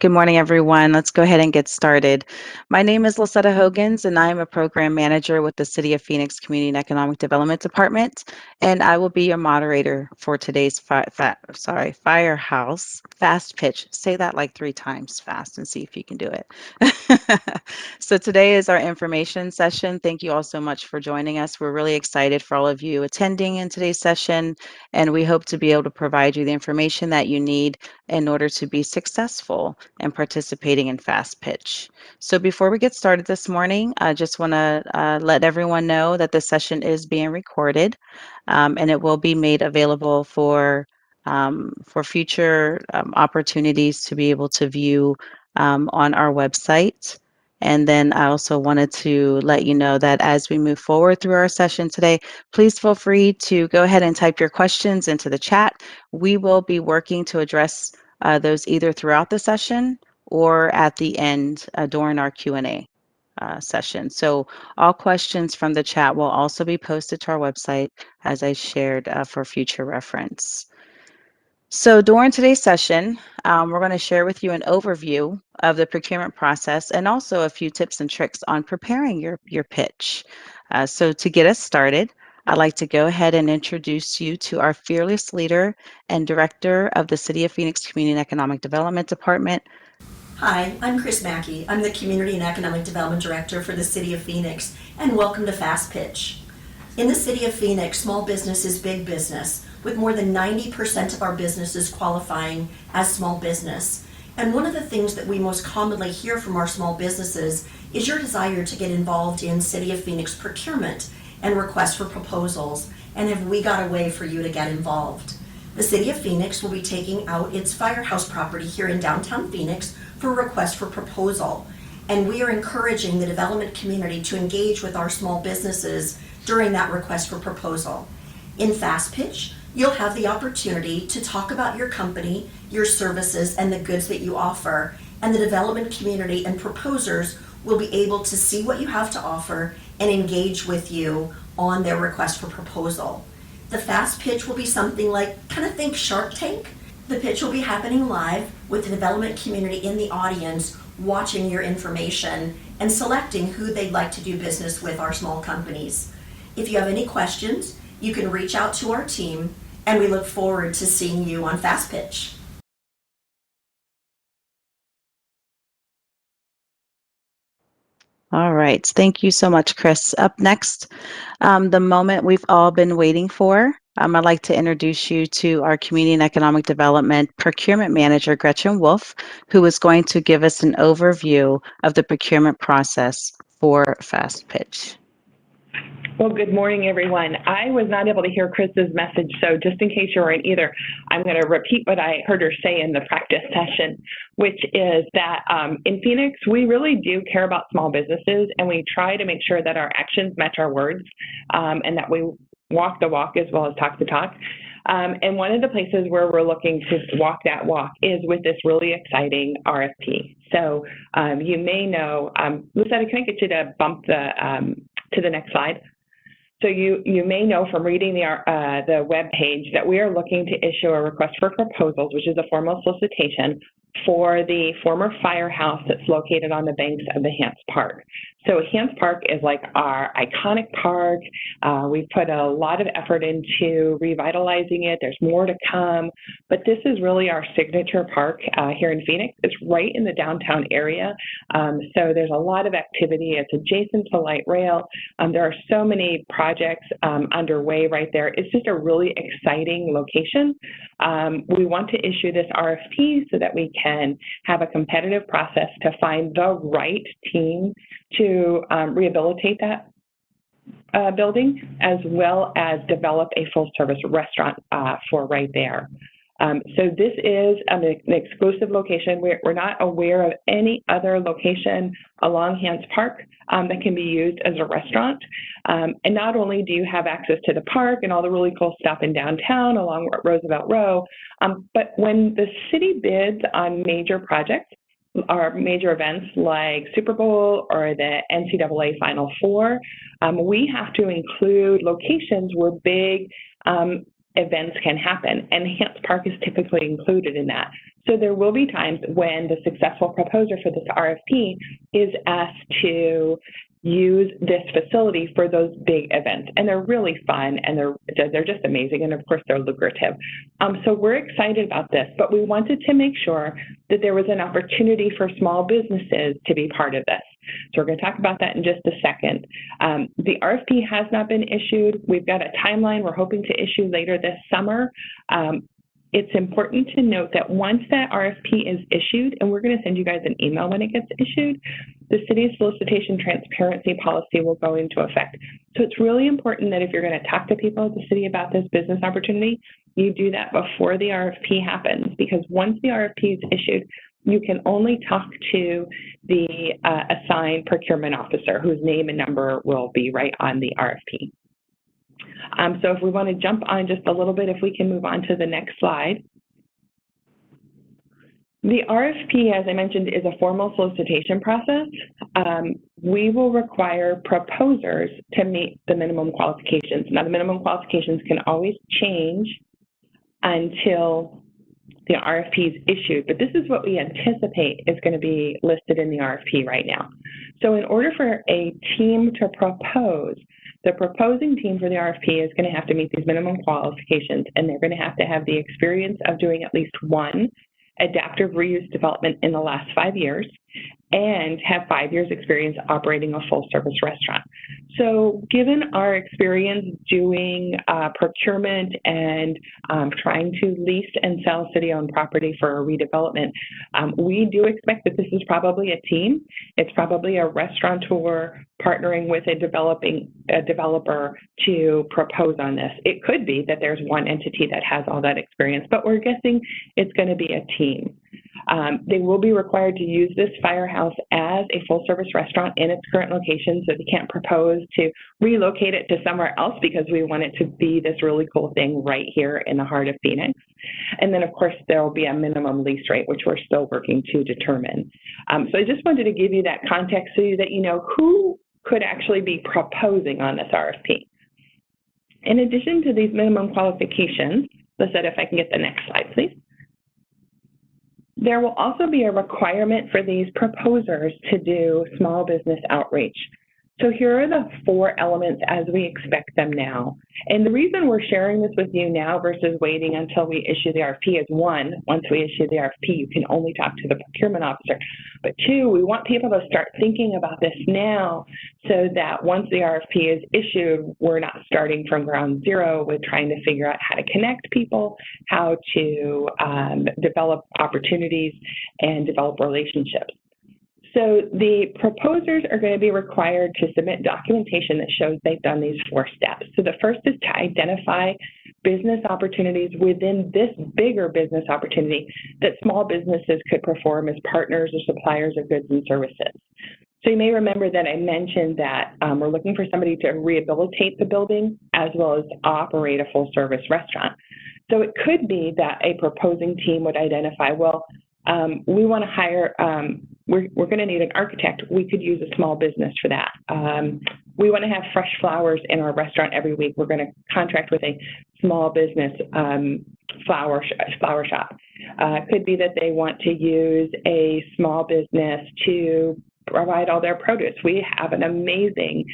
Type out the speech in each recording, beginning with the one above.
Good morning, everyone. Let's go ahead and get started. My name is Lisetta Hogans, and I am a program manager with the City of Phoenix Community and Economic Development Department, and I will be your moderator for today's Firehouse Fast Pitch. Say that like 3 times fast and see if you can do it. So today is our information session. Thank you all so much for joining us. We're really excited for all of you attending in today's session, and we hope to be able to provide you the information that you need in order to be successful and participating in Fast Pitch. So before we get started this morning, I just want to let everyone know that the session is being recorded, and it will be made available for future opportunities to be able to view on our website. And then I also wanted to let you know that as we move forward through our session today, please feel free to go ahead and type your questions into the chat. We will be working to address those either throughout the session or at the end during our Q&A session. So all questions from the chat will also be posted to our website, as I shared, for future reference. So during today's session, we're going to share with you an overview of the procurement process and also a few tips and tricks on preparing your pitch. So to get us started, I'd like to go ahead and introduce you to our fearless leader and director of the City of Phoenix Community and Economic Development Department. Hi, I'm Chris Mackey. I'm the Community and Economic Development Director for the City of Phoenix, and welcome to Fast Pitch. In the City of Phoenix, small business is big business, with more than 90% of our businesses qualifying as small business. And one of the things that we most commonly hear from our small businesses is your desire to get involved in City of Phoenix procurement and requests for proposals, and have we got a way for you to get involved? The City of Phoenix will be taking out its Firehouse property here in downtown Phoenix for a request for proposal. And we are encouraging the development community to engage with our small businesses during that request for proposal. In Fast Pitch, you'll have the opportunity to talk about your company, your services, and the goods that you offer, and the development community and proposers will be able to see what you have to offer and engage with you on their request for proposal. The Fast Pitch will be something like, kind of think Shark Tank. The pitch will be happening live with the development community in the audience watching your information and selecting who they'd like to do business with, our small companies. If you have any questions, you can reach out to our team, and we look forward to seeing you on Fast Pitch. All right. Thank you so much, Chris. Up next, the moment we've all been waiting for. I'd like to introduce you to our Community and Economic Development Procurement Manager, Gretchen Wolf, who is going to give us an overview of the procurement process for Fast Pitch. Well, good morning, everyone. I was not able to hear Chris's message, so just in case you weren't either, I'm going to repeat what I heard her say in the practice session, which is that in Phoenix, we really do care about small businesses, and we try to make sure that our actions match our words, and that we walk the walk as well as talk the talk. And one of the places where we're looking to walk that walk is with this really exciting RFP. So you may know, Lucetta, can I get you to bump to the next slide? So you may know from reading the web page that we are looking to issue a request for proposals, which is a formal solicitation for the former firehouse that's located on the banks of the Hance Park. So Hance Park is like our iconic park. We've put a lot of effort into revitalizing it. There's more to come, but this is really our signature park here in Phoenix. It's right in the downtown area, so there's a lot of activity. It's adjacent to light rail. There are so many projects underway right there. It's just a really exciting location. We want to issue this RFP so that we can have a competitive process to find the right team to rehabilitate that building, as well as develop a full-service restaurant for right there. So this is an exclusive location. We're not aware of any other location along Hance Park that can be used as a restaurant. And not only do you have access to the park and all the really cool stuff in downtown along Roosevelt Row, but when the city bids on major projects or major events like Super Bowl or the NCAA Final Four, we have to include locations where big events can happen, and Hance Park is typically included in that. So there will be times when the successful proposer for this RFP is asked to use this facility for those big events, and they're really fun, and they're just amazing, and of course they're lucrative. So we're excited about this, but we wanted to make sure that there was an opportunity for small businesses to be part of this. So we're going to talk about that in just a second. The RFP has not been issued. We've got a timeline we're hoping to issue later this summer. It's important to note that once that RFP is issued, and we're going to send you guys an email when it gets issued, the city's solicitation transparency policy will go into effect. So it's really important that if you're going to talk to people at the city about this business opportunity, you do that before the RFP happens, because once the RFP is issued, you can only talk to the assigned procurement officer, whose name and number will be right on the RFP. So if we want to jump on just a little bit, if we can move on to the next slide. The RFP, as I mentioned, is a formal solicitation process. We will require proposers to meet the minimum qualifications. Now, the minimum qualifications can always change until the RFP is issued, but this is what we anticipate is going to be listed in the RFP right now. So in order for a team to propose, the proposing team for the RFP is going to have to meet these minimum qualifications, and they're going to have the experience of doing at least one adaptive reuse development in the last 5 years, and have 5 years experience operating a full service restaurant. So given our experience doing procurement and trying to lease and sell city-owned property for a redevelopment, we do expect that this is probably a team. It's probably a restaurateur partnering with a developer to propose on this. It could be that there's one entity that has all that experience, but we're guessing it's going to be a team. They will be required to use this Firehouse as a full-service restaurant in its current location, so they can't propose to relocate it to somewhere else because we want it to be this really cool thing right here in the heart of Phoenix. And then, of course, there will be a minimum lease rate, which we're still working to determine. So I just wanted to give you that context so that you know who could actually be proposing on this RFP. In addition to these minimum qualifications, Lisette, if I can get the next slide, please. There will also be a requirement for these proposers to do small business outreach. So here are the 4 elements as we expect them now. And the reason we're sharing this with you now versus waiting until we issue the RFP is 1, once we issue the RFP, you can only talk to the procurement officer. But 2, we want people to start thinking about this now so that once the RFP is issued, we're not starting from ground zero with trying to figure out how to connect people, how to develop opportunities and develop relationships. So the proposers are going to be required to submit documentation that shows they've done these 4 steps. So the first is to identify business opportunities within this bigger business opportunity that small businesses could perform as partners or suppliers of goods and services. So you may remember that I mentioned that we're looking for somebody to rehabilitate the building as well as operate a full-service restaurant. So it could be that a proposing team would identify, well, we want to hire, we're going to need an architect. We could use a small business for that. We want to have fresh flowers in our restaurant every week. We're going to contract with a small business flower shop. Could be that they want to use a small business to provide all their produce. We have an amazing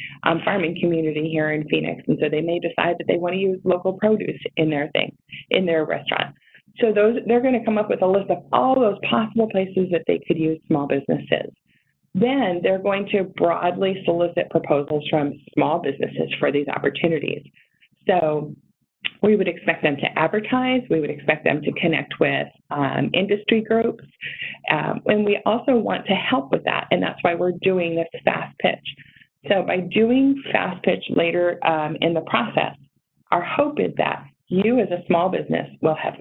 farming community here in Phoenix, and so they may decide that they want to use local produce in their restaurant. So they're going to come up with a list of all those possible places that they could use small businesses. Then they're going to broadly solicit proposals from small businesses for these opportunities. So we would expect them to advertise. We would expect them to connect with industry groups. And we also want to help with that, and that's why we're doing this fast pitch. So by doing fast pitch later in the process, our hope is that you as a small business will have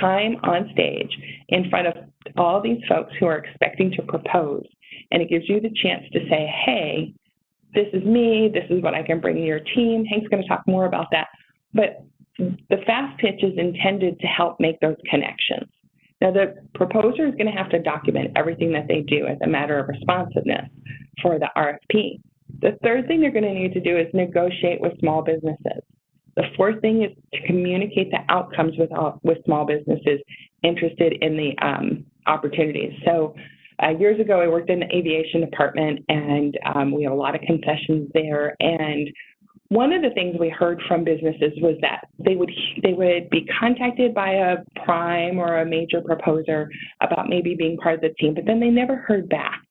time on stage in front of all these folks who are expecting to propose. And it gives you the chance to say, hey, this is me, this is what I can bring to your team. Hank's going to talk more about that. But the fast pitch is intended to help make those connections. Now, the proposer is going to have to document everything that they do as a matter of responsiveness for the RFP. The third thing they're going to need to do is negotiate with small businesses. The fourth thing is to communicate the outcomes with small businesses interested in the opportunities. So years ago, I worked in the aviation department, and we have a lot of concessions there. And one of the things we heard from businesses was that they would be contacted by a prime or a major proposer about maybe being part of the team, but then they never heard back.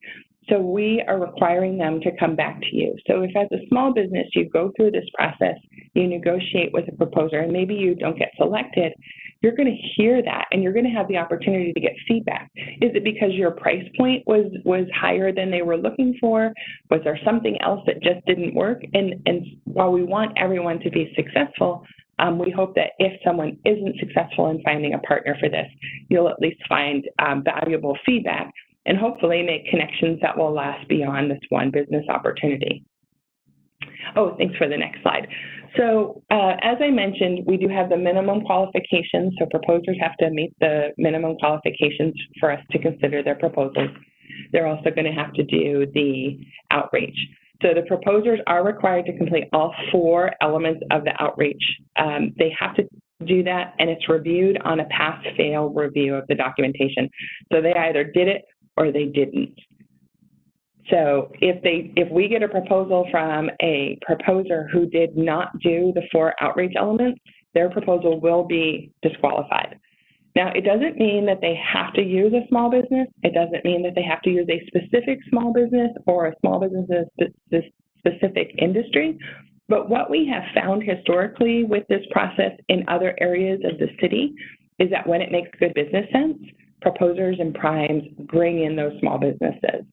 So we are requiring them to come back to you. So if as a small business you go through this process, you negotiate with a proposer, and maybe you don't get selected, you're going to hear that, and you're going to have the opportunity to get feedback. Is it because your price point was higher than they were looking for? Was there something else that just didn't work? And while we want everyone to be successful, we hope that if someone isn't successful in finding a partner for this, you'll at least find valuable feedback and hopefully make connections that will last beyond this one business opportunity. Oh, thanks for the next slide. So as I mentioned, we do have the minimum qualifications. So proposers have to meet the minimum qualifications for us to consider their proposals. They're also going to have to do the outreach. So the proposers are required to complete all 4 elements of the outreach. They have to do that, and it's reviewed on a pass-fail review of the documentation. So they either did it or they didn't. So if we get a proposal from a proposer who did not do the 4 outreach elements, their proposal will be disqualified. Now, it doesn't mean that they have to use a small business. It doesn't mean that they have to use a specific small business or a small business specific industry. But what we have found historically with this process in other areas of the city is that when it makes good business sense, proposers and primes bring in those small businesses.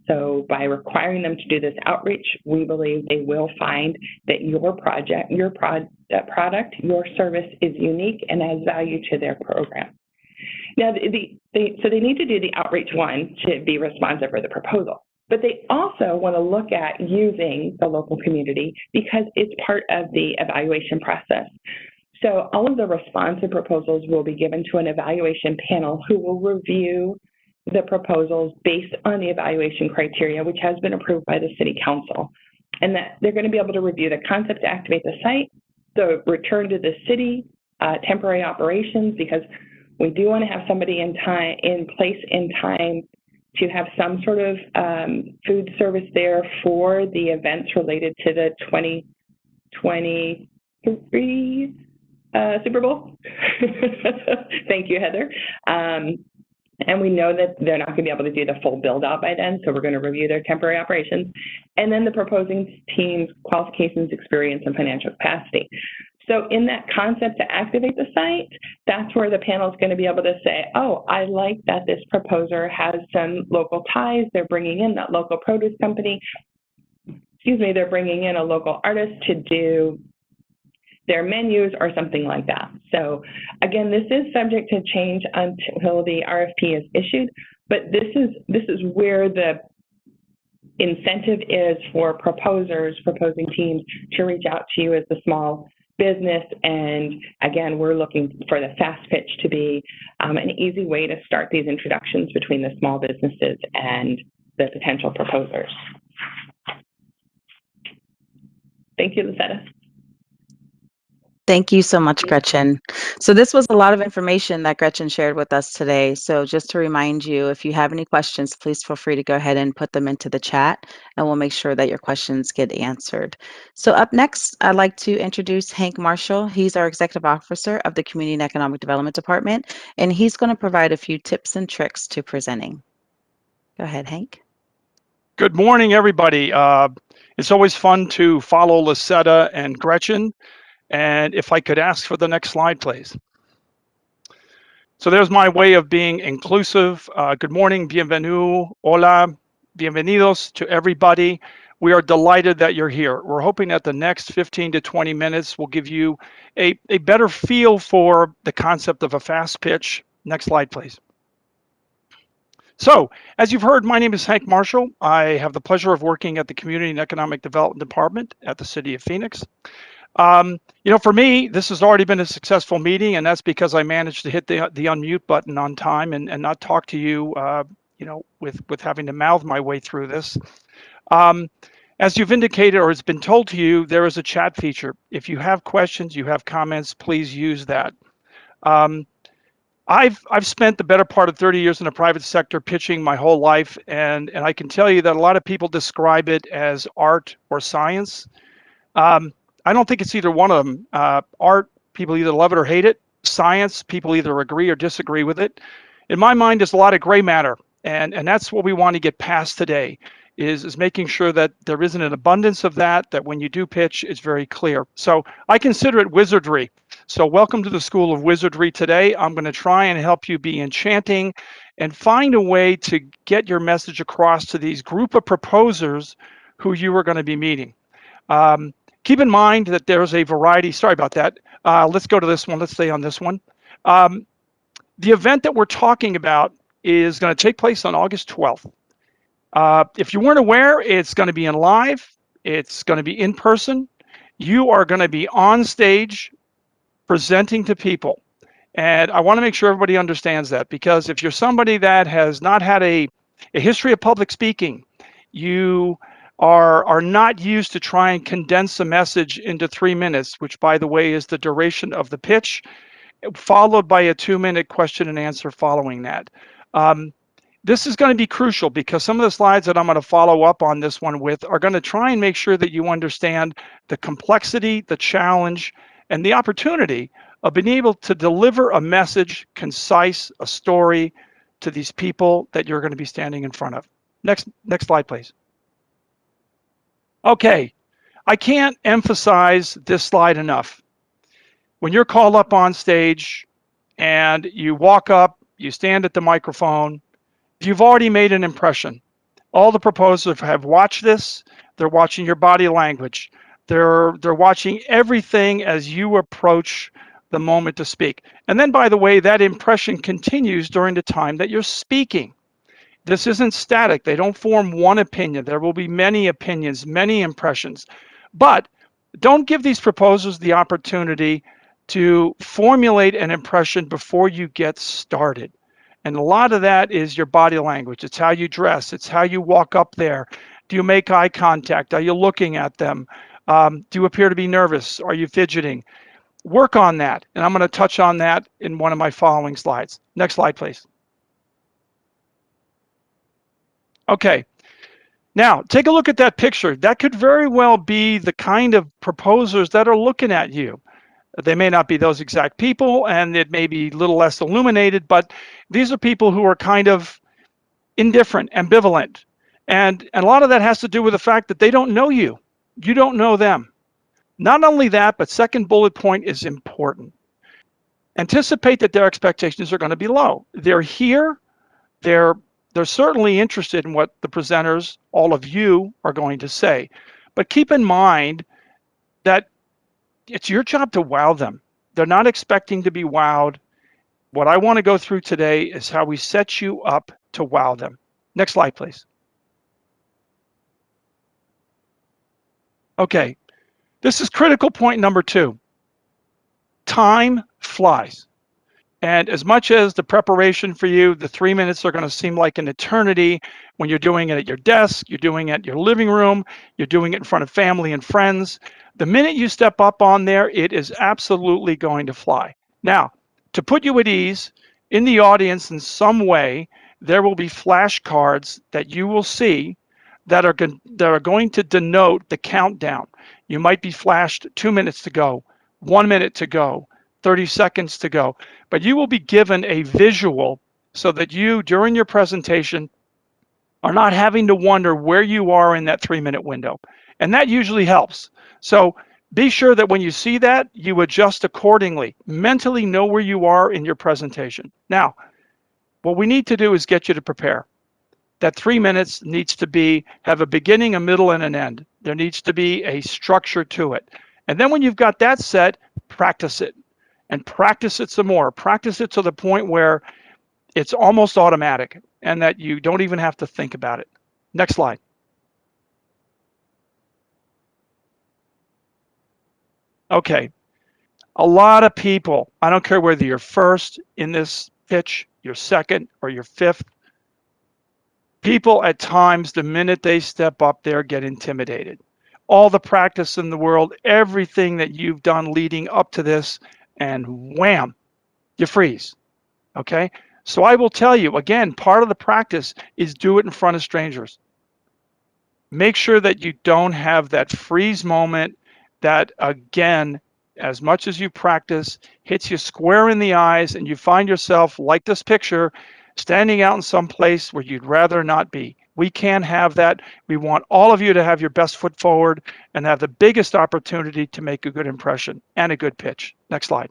So by requiring them to do this outreach, we believe they will find that your project, your product, your service is unique and adds value to their program. Now, so they need to do the outreach one to be responsive for the proposal, but they also want to look at using the local community because it's part of the evaluation process. So all of the responsive proposals will be given to an evaluation panel who will review the proposals based on the evaluation criteria, which has been approved by the City Council. And that they're going to be able to review the concept to activate the site, the return to the city, temporary operations, because we do want to have somebody in place in time to have some sort of food service there for the events related to the 2023 Super Bowl. Thank you, Heather. And we know that they're not going to be able to do the full build out by then, so we're going to review their temporary operations. And then the proposing team's qualifications, experience, and financial capacity. So in that concept to activate the site, that's where the panel is going to be able to say, oh, I like that this proposer has some local ties. They're bringing in that local produce company. Excuse me, they're bringing in a local artist to do their menus or something like that. So again, this is subject to change until the RFP is issued, but this is where the incentive is for proposers, proposing teams to reach out to you as the small business. And again, we're looking for the fast pitch to be an easy way to start these introductions between the small businesses and the potential proposers. Thank you, Lucetta. Thank you so much, Gretchen. So this was a lot of information that Gretchen shared with us today. So just to remind you, if you have any questions, please feel free to go ahead and put them into the chat, and we'll make sure that your questions get answered. So up next, I'd like to introduce Hank Marshall. He's our Executive Officer of the Community and Economic Development Department, and he's going to provide a few tips and tricks to presenting. Go ahead, Hank. Good morning, everybody. It's always fun to follow Lucetta and Gretchen. And if I could ask for the next slide, please. So there's my way of being inclusive. Good morning, bienvenue, hola, bienvenidos to everybody. We are delighted that you're here. We're hoping that the next 15 to 20 minutes will give you a better feel for the concept of a fast pitch. Next slide, please. So, as you've heard, my name is Hank Marshall. I have the pleasure of working at the Community and Economic Development Department at the City of Phoenix. You know, for me, this has already been a successful meeting, and that's because I managed to hit the unmute button on time and not talk to you, you know, with having to mouth my way through this. As you've indicated or has been told to you, there is a chat feature. If you have questions, you have comments, please use that. I've spent the better part of 30 years in the private sector pitching my whole life, and I can tell you that a lot of people describe it as art or science. I don't think it's either one of them. Art, people either love it or hate it. Science, people either agree or disagree with it. In my mind, there's a lot of gray matter, and that's what we want to get past today, is making sure that there isn't an abundance of that when you do pitch, it's very clear. So I consider it wizardry. So welcome to the School of Wizardry today. I'm going to try and help you be enchanting and find a way to get your message across to these group of proposers who you are going to be meeting. Keep in mind that there's a variety. Sorry about that. Let's go to this one. Let's stay on this one. The event that we're talking about is going to take place on August 12th. If you weren't aware, it's going to be in live. It's going to be in person. You are going to be on stage presenting to people. And I want to make sure everybody understands that, because if you're somebody that has not had a history of public speaking, you are not used to try and condense a message into 3 minutes, which, by the way, is the duration of the pitch, followed by a 2-minute question and answer following that. This is going to be crucial, because some of the slides that I'm going to follow up on this one with are going to try and make sure that you understand the complexity, the challenge, and the opportunity of being able to deliver a message, concise, a story to these people that you're going to be standing in front of. Next slide, please. Okay, I can't emphasize this slide enough. When you're called up on stage and you walk up, you stand at the microphone, you've already made an impression. All the proposers have watched this. They're watching your body language. They're watching everything as you approach the moment to speak. And then, by the way, that impression continues during the time that you're speaking. This isn't static. They don't form one opinion. There will be many opinions, many impressions. But don't give these proposers the opportunity to formulate an impression before you get started. And a lot of that is your body language. It's how you dress. It's how you walk up there. Do you make eye contact? Are you looking at them? Do you appear to be nervous? Are you fidgeting? Work on that. And I'm going to touch on that in one of my following slides. Next slide, please. Okay. Now, take a look at that picture. That could very well be the kind of proposers that are looking at you. They may not be those exact people, and it may be a little less illuminated, but these are people who are kind of indifferent, ambivalent. And a lot of that has to do with the fact that they don't know you. You don't know them. Not only that, but second bullet point is important. Anticipate that their expectations are going to be low. They're here. They're certainly interested in what the presenters, all of you, are going to say. But keep in mind that it's your job to wow them. They're not expecting to be wowed. What I want to go through today is how we set you up to wow them. Next slide, please. Okay, this is critical point number 2. Time flies. And as much as the preparation for you, the 3 minutes are going to seem like an eternity when you're doing it at your desk, you're doing it at your living room, you're doing it in front of family and friends. The minute you step up on there, it is absolutely going to fly. Now, to put you at ease, in the audience in some way, there will be flashcards that you will see that are going to denote the countdown. You might be flashed 2 minutes to go, 1 minute to go, 30 seconds to go, but you will be given a visual so that you, during your presentation, are not having to wonder where you are in that 3-minute window. And that usually helps. So be sure that when you see that, you adjust accordingly. Mentally know where you are in your presentation. Now, what we need to do is get you to prepare. That 3 minutes needs to have a beginning, a middle, and an end. There needs to be a structure to it. And then when you've got that set, practice it. And practice it some more. Practice it to the point where it's almost automatic and that you don't even have to think about it. Next slide. Okay. A lot of people, I don't care whether you're first in this pitch, you're second, or you're fifth, People at times, the minute they step up there, get intimidated. All the practice in the world, everything that you've done leading up to this, and wham, you freeze. Okay? So I will tell you, again, part of the practice is do it in front of strangers. Make sure that you don't have that freeze moment that, again, as much as you practice, hits you square in the eyes and you find yourself, like this picture, standing out in some place where you'd rather not be. We can't have that. We want all of you to have your best foot forward and have the biggest opportunity to make a good impression and a good pitch. Next slide.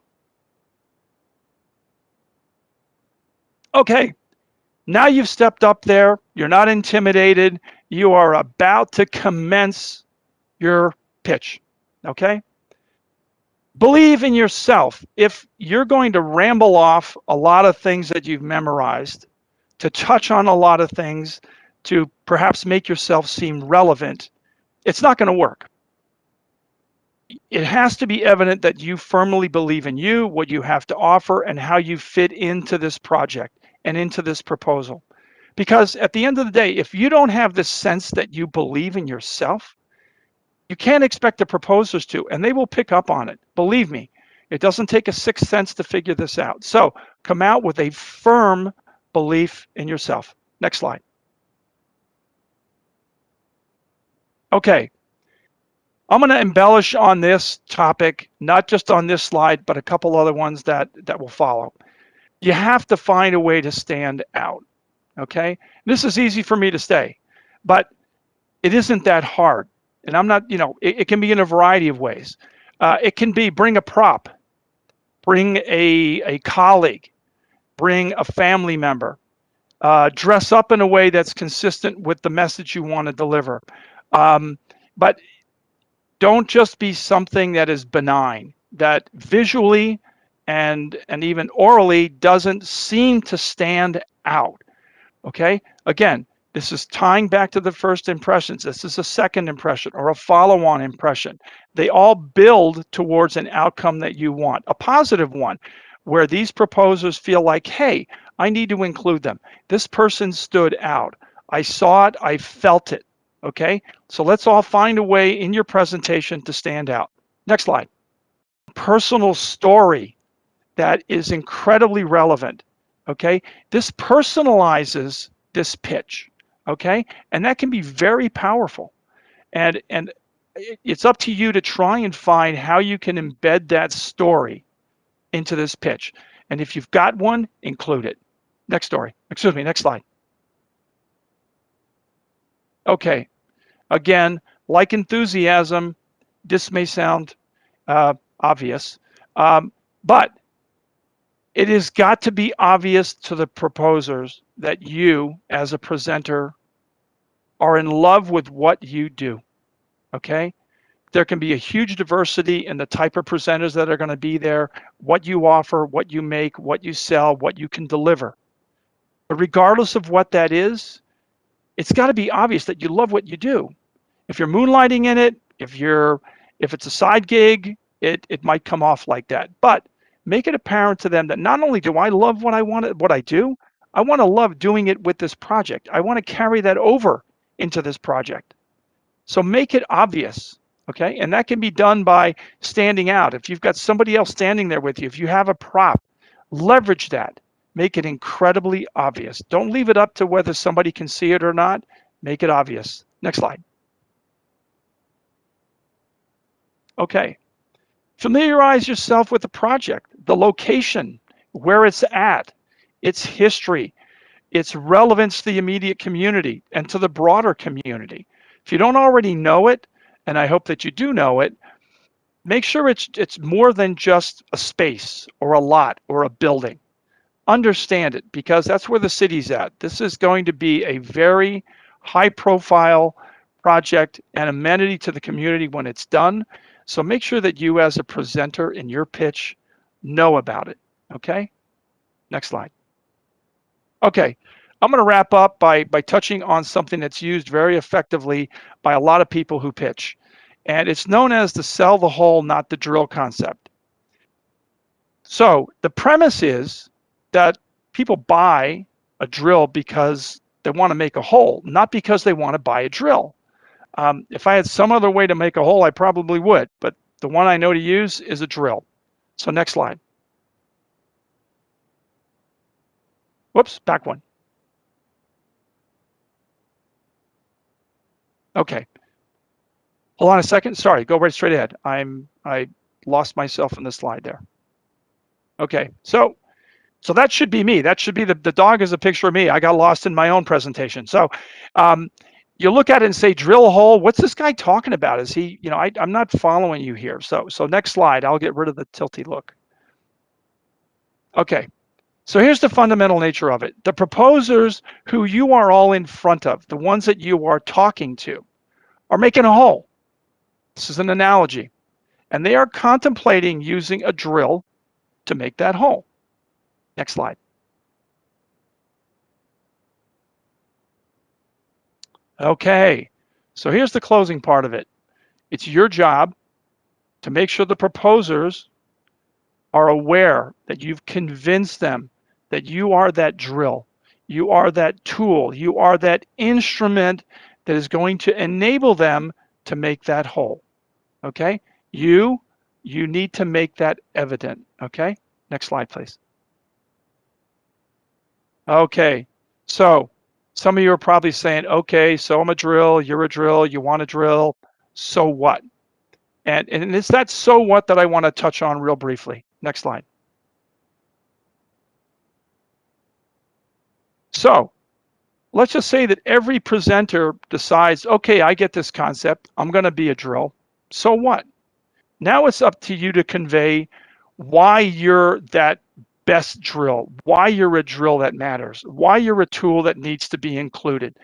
Okay, now you've stepped up there. You're not intimidated. You are about to commence your pitch. Okay? Believe in yourself. If you're going to ramble off a lot of things that you've memorized, to touch on a lot of things, to perhaps make yourself seem relevant, it's not going to work. It has to be evident that you firmly believe in you, what you have to offer, and how you fit into this project and into this proposal. Because at the end of the day, if you don't have this sense that you believe in yourself, you can't expect the proposers to, and they will pick up on it. Believe me, it doesn't take a sixth sense to figure this out. So come out with a firm belief in yourself. Next slide. Okay, I'm going to embellish on this topic, not just on this slide, but a couple other ones that will follow. You have to find a way to stand out. Okay, this is easy for me to say, but it isn't that hard. And I'm not, it can be in a variety of ways. It can be bring a prop, bring a colleague, bring a family member, dress up in a way that's consistent with the message you want to deliver. But don't just be something that is benign, that visually and even orally doesn't seem to stand out. Okay, again, this is tying back to the first impressions. This is a second impression or a follow-on impression. They all build towards an outcome that you want, a positive one, where these proposers feel like, hey, I need to include them. This person stood out. I saw it, I felt it. Okay, so let's all find a way in your presentation to stand out. Next slide. Personal story that is incredibly relevant. Okay, this personalizes this pitch. Okay, and that can be very powerful. And it's up to you to try and find how you can embed that story into this pitch. And if you've got one, include it. Next slide. Okay, again, like enthusiasm, this may sound obvious, but it has got to be obvious to the proposers that you, as a presenter, are in love with what you do, okay? There can be a huge diversity in the type of presenters that are going to be there, what you offer, what you make, what you sell, what you can deliver. But regardless of what that is, it's got to be obvious that you love what you do. If you're moonlighting in it, if it's a side gig, it might come off like that. But make it apparent to them that not only do I love what I do, I want to love doing it with this project. I want to carry that over into this project. So make it obvious, okay? And that can be done by standing out. If you've got somebody else standing there with you, if you have a prop, leverage that. Make it incredibly obvious. Don't leave it up to whether somebody can see it or not. Make it obvious. Next slide. Okay. Familiarize yourself with the project, the location, where it's at, its history, its relevance to the immediate community and to the broader community. If you don't already know it, and I hope that you do know it, make sure it's more than just a space or a lot or a building. Understand it, because that's where the city's at. This is going to be a very high profile project and amenity to the community when it's done. So make sure that you, as a presenter in your pitch, know about it. Okay? Next slide. Okay, I'm going to wrap up by touching on something that's used very effectively by a lot of people who pitch. And it's known as the sell the hole, not the drill concept. So the premise is that people buy a drill because they want to make a hole, not because they want to buy a drill. If I had some other way to make a hole, I probably would, but the one I know to use is a drill. So next slide. Whoops, back one. Okay. Hold on a second. Sorry, go right straight ahead. I lost myself in the slide there. Okay, so that should be me. That should be the dog is a picture of me. I got lost in my own presentation. So you look at it and say, drill a hole. What's this guy talking about? Is he, I'm not following you here. So next slide, I'll get rid of the tilty look. Okay, so here's the fundamental nature of it. The proposers who you are all in front of, the ones that you are talking to, are making a hole. This is an analogy. And they are contemplating using a drill to make that hole. Next slide. Okay, so here's the closing part of it. It's your job to make sure the proposers are aware that you've convinced them that you are that drill, you are that tool, you are that instrument that is going to enable them to make that hole. Okay, you need to make that evident. Okay, next slide, please. Okay, so some of you are probably saying, okay, so I'm a drill, you're a drill, you want a drill, so what? And it's that so what that I want to touch on real briefly. Next slide. So let's just say that every presenter decides, okay, I get this concept, I'm going to be a drill, so what? Now it's up to you to convey why you're that best drill, why you're a drill that matters, why you're a tool that needs to be included.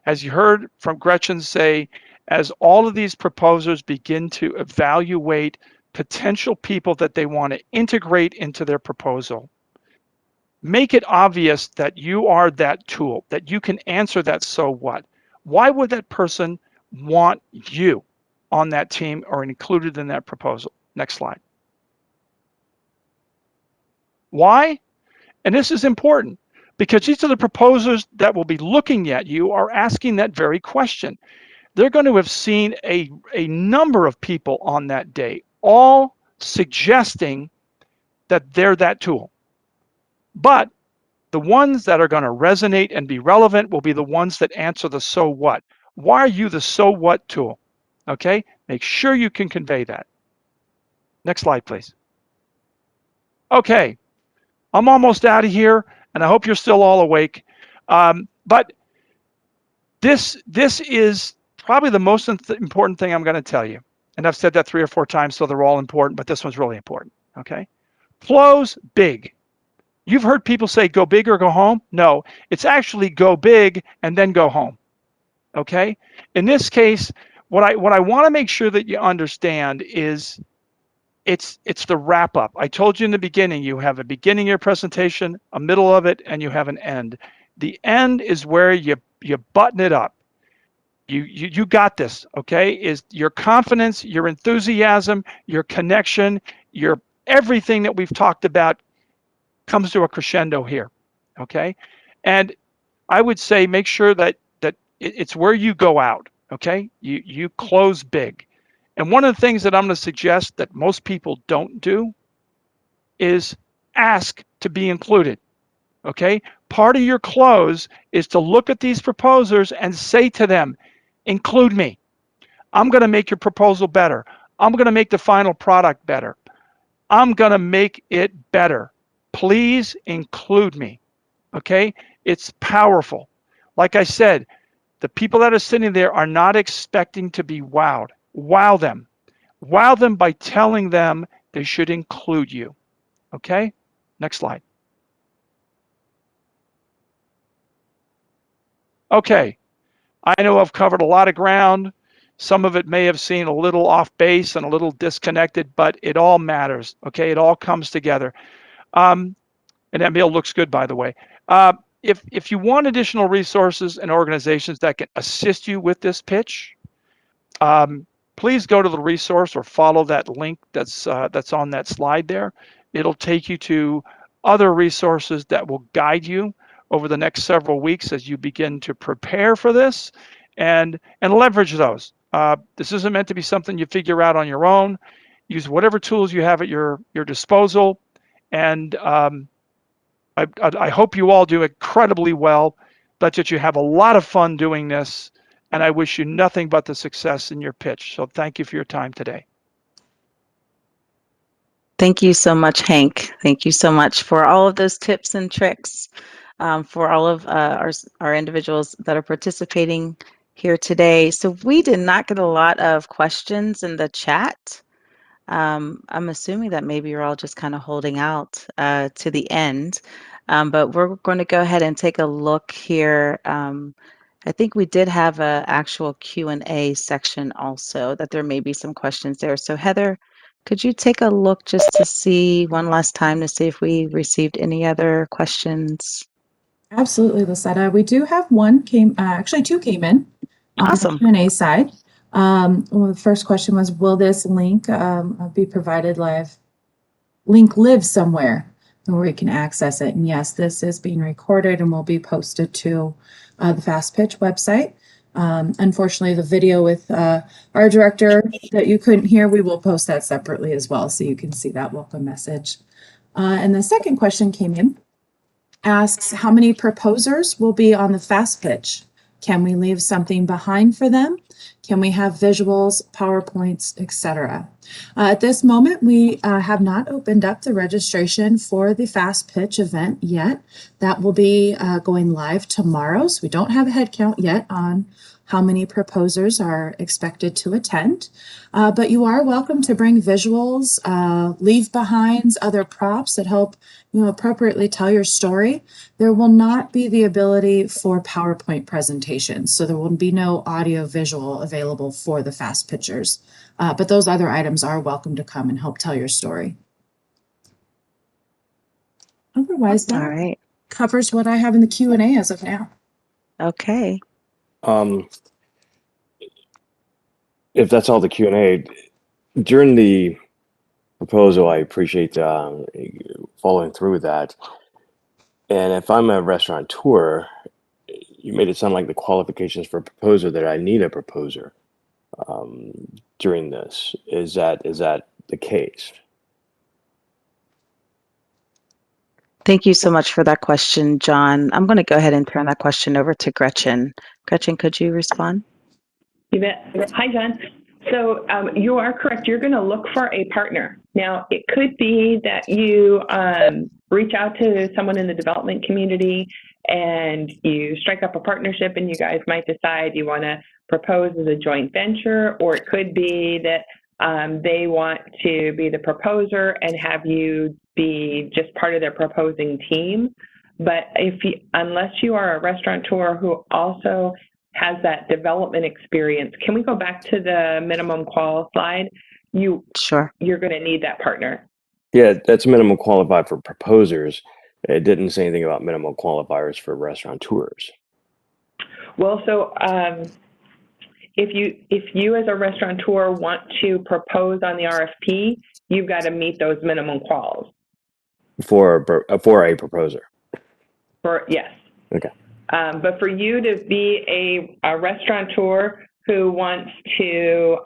As you heard from Gretchen say, as all of these proposers begin to evaluate potential people that they want to integrate into their proposal, make it obvious that you are that tool, that you can answer that so what. Why would that person want you on that team or included in that proposal? Next slide. Why? And this is important because these are the proposers that will be looking at you are asking that very question. They're going to have seen a number of people on that day, all suggesting that they're that tool. But the ones that are going to resonate and be relevant will be the ones that answer the so what. Why are you the so what tool? Okay, make sure you can convey that. Next slide, please. Okay, I'm almost out of here, and I hope you're still all awake. But this is probably the most important thing I'm going to tell you. And I've said that 3 or 4 times, so they're all important, but this one's really important, okay? Flows big. You've heard people say go big or go home. No, it's actually go big and then go home, okay? In this case, what I want to make sure that you understand is it's the wrap up. I told you in the beginning, you have a beginning of your presentation, a middle of it, and you have an end. The end is where you button it up. You got this, okay? Is your confidence, your enthusiasm, your connection, your everything that we've talked about comes to a crescendo here, okay? And I would say make sure that it's where you go out, okay? You close big. And one of the things that I'm going to suggest that most people don't do is ask to be included, okay? Part of your close is to look at these proposers and say to them, include me. I'm going to make your proposal better. I'm going to make the final product better. I'm going to make it better. Please include me, okay? It's powerful. Like I said, the people that are sitting there are not expecting to be wowed. Wow them. Wow them by telling them they should include you, okay? Next slide. Okay, I know I've covered a lot of ground. Some of it may have seemed a little off base and a little disconnected, but it all matters, okay? It all comes together. And that meal looks good, by the way. If you want additional resources and organizations that can assist you with this pitch, please go to the resource or follow that link that's on that slide there. It'll take you to other resources that will guide you over the next several weeks as you begin to prepare for this, and leverage those. This isn't meant to be something you figure out on your own. Use whatever tools you have at your disposal, and I hope you all do incredibly well, but that you have a lot of fun doing this, and I wish you nothing but the success in your pitch. So thank you for your time today. Thank you so much, Hank. Thank you so much for all of those tips and tricks, for all of our individuals that are participating here today. So we did not get a lot of questions in the chat. I'm assuming that maybe you're all just kind of holding out to the end, but we're going to go ahead and take a look here. I think we did have an actual Q&A section also, that there may be some questions there. So Heather, could you take a look just to see one last time to see if we received any other questions? Absolutely, Lucetta. We do have one actually two came in on Awesome. the Q&A side. Well, the first question was, will this link be provided live? Link live somewhere where we can access it. And yes, this is being recorded and will be posted to the FastPitch website. Unfortunately, the video with our director that you couldn't hear, we will post that separately as well, so you can see that welcome message. And the second question came in, asks how many proposers will be on the FastPitch. Can we leave something behind for them? Can we have visuals, PowerPoints, etc.? At this moment, we have not opened up the registration for the FastPitch event yet. That will be going live tomorrow, so we don't have a head count yet on how many proposers are expected to attend. But you are welcome to bring visuals, leave behinds, other props that help appropriately tell your story. There will not be the ability for PowerPoint presentations, so there will be no audio visual available for the fast pitchers. But those other items are welcome to come and help tell your story. Otherwise, that All right. covers what I have in the Q&A as of now. Okay. If that's all the Q&A, during the proposal, I appreciate following through with that. And if I'm a restaurateur, you made it sound like the qualifications for a proposer that I need a proposer during this. Is that the case? Thank you so much for that question, John. I'm going to go ahead and turn that question over to Gretchen. Gretchen, could you respond? You bet. Hi, John. So you are correct. You're going to look for a partner. Now, it could be that you reach out to someone in the development community and you strike up a partnership, and you guys might decide you want to propose as a joint venture, or it could be that they want to be the proposer and have you be just part of their proposing team. But unless you are a restaurateur who also has that development experience, can we go back to the minimum qual slide? Sure. You're going to need that partner. Yeah, that's minimum qualified for proposers. It didn't say anything about minimum qualifiers for restaurateurs. Well, so if you as a restaurateur want to propose on the RFP, you've got to meet those minimum quals. For a proposer. Yes. Okay. But for you to be a restaurateur who wants to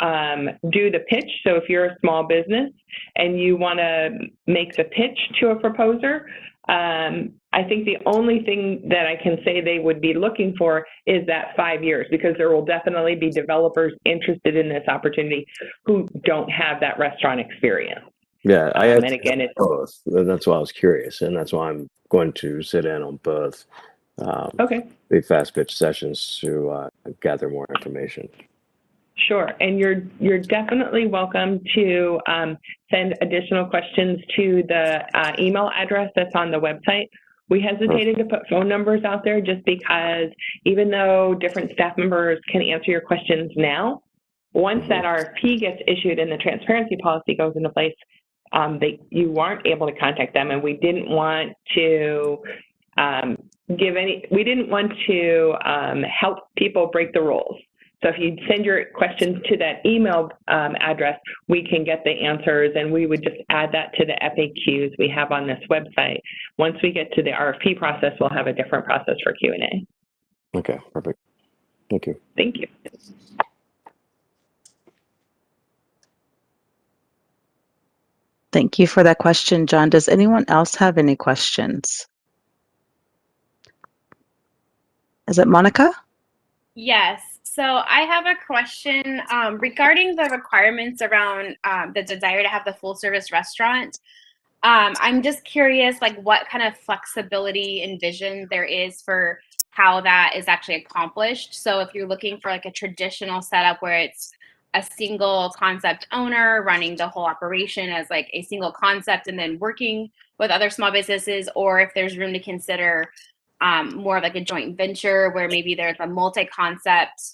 do the pitch, so if you're a small business and you want to make the pitch to a proposer, I think the only thing that I can say they would be looking for is that 5 years, because there will definitely be developers interested in this opportunity who don't have that restaurant experience. Yeah, I have and again, it's both. That's why I was curious, and that's why I'm going to sit in on both okay. the fast pitch sessions to gather more information. Sure, and you're definitely welcome to send additional questions to the email address that's on the website. We hesitated to put phone numbers out there just because even though different staff members can answer your questions now, once that RFP gets issued and the transparency policy goes into place, you aren't able to contact them, and we didn't want to help people break the rules. So if you send your questions to that email address, we can get the answers, and we would just add that to the FAQs we have on this website. Once we get to the RFP process, we'll have a different process for Q&A. Okay, perfect. Thank you. Thank you. Thank you for that question, John. Does anyone else have any questions? Is it Monica? Yes. So I have a question regarding the requirements around the desire to have the full service restaurant. I'm just curious, like, what kind of flexibility and vision there is for how that is actually accomplished. So if you're looking for like a traditional setup where it's a single concept owner running the whole operation as like a single concept and then working with other small businesses, or if there's room to consider more of like a joint venture where maybe there's a multi-concept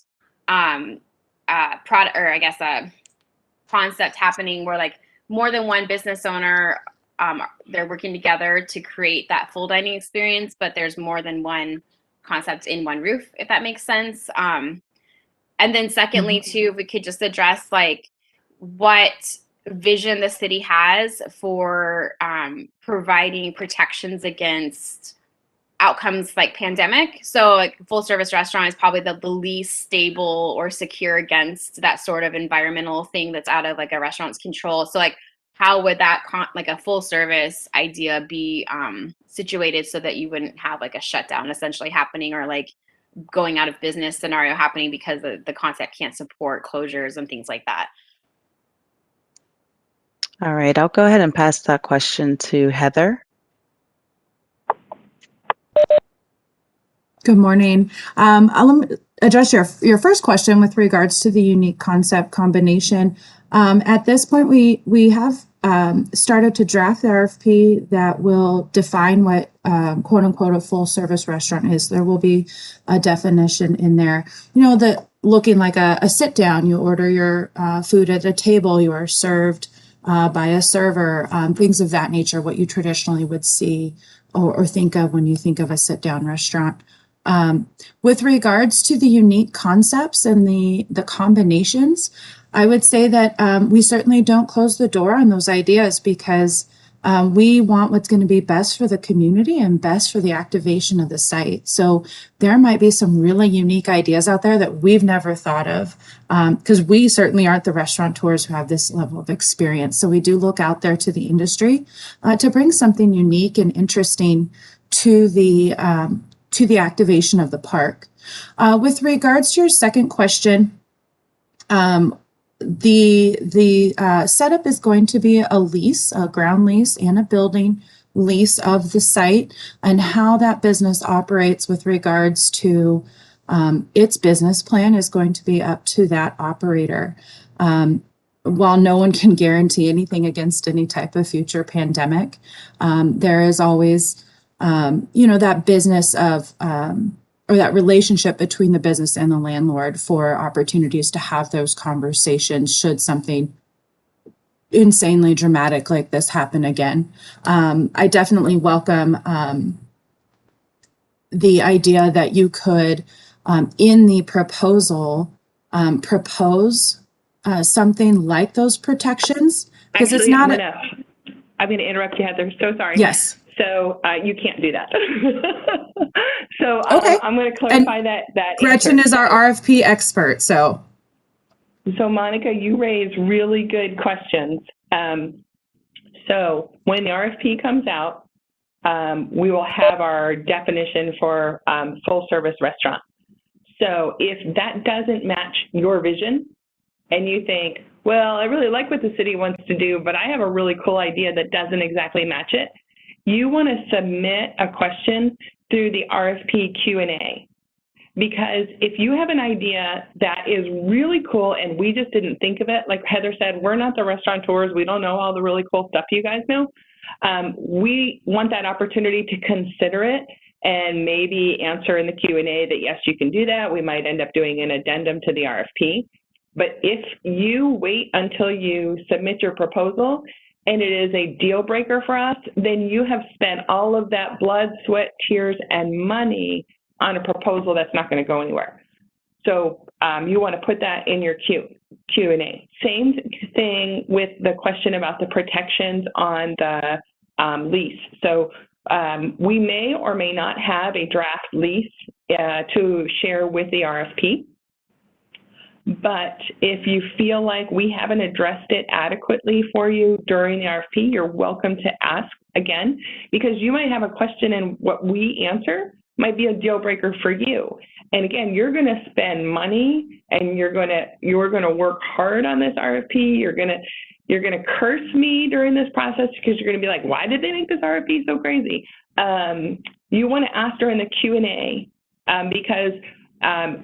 product, or I guess a concept happening where like more than one business owner, they're working together to create that full dining experience, but there's more than one concept in one roof, if that makes sense. And then secondly, too, if we could just address like what vision the city has for providing protections against outcomes like pandemic. So like full service restaurant is probably the least stable or secure against that sort of environmental thing that's out of like a restaurant's control. So like how would that like a full service idea be situated so that you wouldn't have like a shutdown essentially happening, or like going out of business scenario happening because the concept can't support closures and things like that? All right, I'll go ahead and pass that question to Heather. Good morning. I'll address your first question with regards to the unique concept combination. At this point, we have started to draft the RFP that will define what quote unquote a full service restaurant is. There will be a definition in there, that looking like a sit down, you order your food at a table, you are served by a server, things of that nature, what you traditionally would see or think of when you think of a sit down restaurant. With regards to the unique concepts and the combinations, I would say that we certainly don't close the door on those ideas, because we want what's going to be best for the community and best for the activation of the site. So there might be some really unique ideas out there that we've never thought of, because we certainly aren't the restaurateurs who have this level of experience. So we do look out there to the industry to bring something unique and interesting to the activation of the park. With regards to your second question, the setup is going to be a lease, a ground lease and a building lease of the site, and how that business operates with regards to its business plan is going to be up to that operator. While no one can guarantee anything against any type of future pandemic, there is always that business of, or that relationship between the business and the landlord for opportunities to have those conversations should something insanely dramatic like this happen again. I definitely welcome the idea that you could, in the proposal, propose something like those protections, because it's not. I'm going to interrupt you, Heather. So sorry. Yes. So you can't do that. So okay. I'm going to clarify that Gretchen answer. is our RFP expert. So Monica, you raise really good questions. So when the RFP comes out, we will have our definition for full service restaurant. So if that doesn't match your vision and you think, well, I really like what the city wants to do, but I have a really cool idea that doesn't exactly match it, you want to submit a question through the RFP Q&A. Because if you have an idea that is really cool and we just didn't think of it, like Heather said, we're not the restaurateurs, we don't know all the really cool stuff you guys know. We want that opportunity to consider it and maybe answer in the Q&A that yes, you can do that. We might end up doing an addendum to the RFP. But if you wait until you submit your proposal and it is a deal breaker for us, then you have spent all of that blood, sweat, tears, and money on a proposal that's not going to go anywhere. So you want to put that in your Q&A. Same thing with the question about the protections on the lease. So we may or may not have a draft lease to share with the RFP. But if you feel like we haven't addressed it adequately for you during the RFP, you're welcome to ask again, because you might have a question and what we answer might be a deal breaker for you. And again, you're going to spend money and you're going to work hard on this RFP. You're going to curse me during this process because you're going to be like, why did they make this RFP so crazy? You want to ask during the Q&A because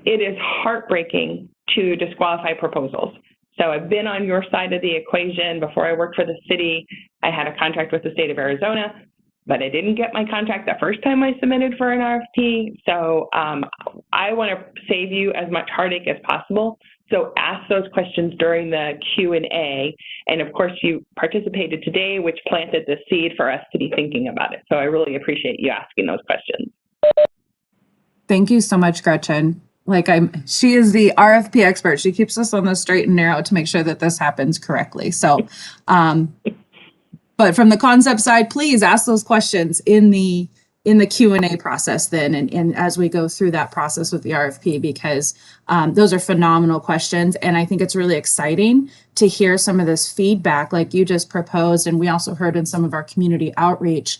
it is heartbreaking to disqualify proposals. So I've been on your side of the equation. Before I worked for the city, I had a contract with the state of Arizona, but I didn't get my contract the first time I submitted for an RFP. So I want to save you as much heartache as possible. So ask those questions during the Q&A. And of course, you participated today, which planted the seed for us to be thinking about it. So I really appreciate you asking those questions. Thank you so much, Gretchen. She is the RFP expert. She keeps us on the straight and narrow to make sure that this happens correctly. So, but from the concept side, please ask those questions in the Q&A process then, and as we go through that process with the RFP, because those are phenomenal questions. And I think it's really exciting to hear some of this feedback like you just proposed. And we also heard in some of our community outreach,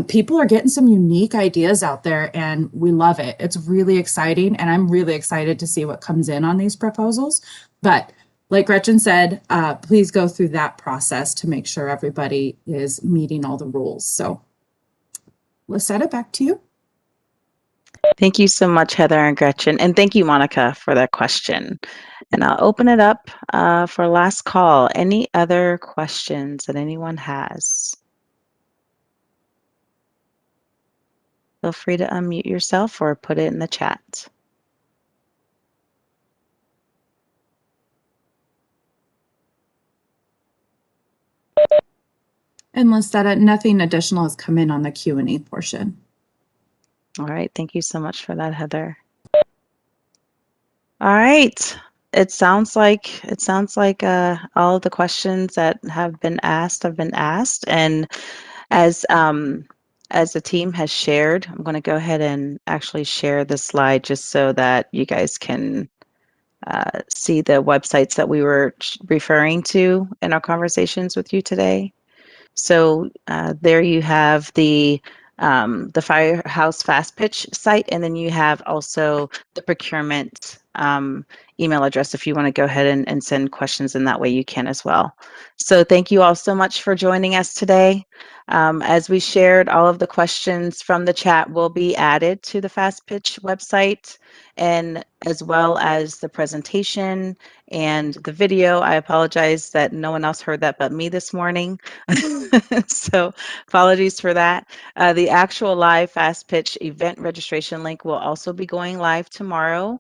people are getting some unique ideas out there and we love it. It's really exciting. And I'm really excited to see what comes in on these proposals. But like Gretchen said, please go through that process to make sure everybody is meeting all the rules. So Lisetta, back to you. Thank you so much, Heather and Gretchen. And thank you, Monica, for that question. And I'll open it up for last call. Any other questions that anyone has? Feel free to unmute yourself or put it in the chat. And Lisetta, nothing additional has come in on the Q&A portion. All right. Thank you so much for that, Heather. All right. It sounds like all of the questions that have been asked. And as the team has shared, I'm going to go ahead and actually share the slide just so that you guys can see the websites that we were referring to in our conversations with you today. So there you have the Firehouse FastPITCH site, and then you have also the procurement email address. If you want to go ahead and send questions in that way, you can as well. So thank you all so much for joining us today. As we shared, all of the questions from the chat will be added to the FastPITCH website, and as well as the presentation and the video. I apologize that no one else heard that but me this morning. So apologies for that. The actual live FastPITCH event registration link will also be going live tomorrow,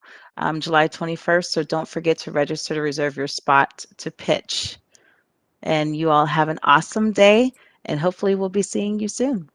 July 21st. So don't forget to register to reserve your spot to pitch. And you all have an awesome day, and hopefully we'll be seeing you soon.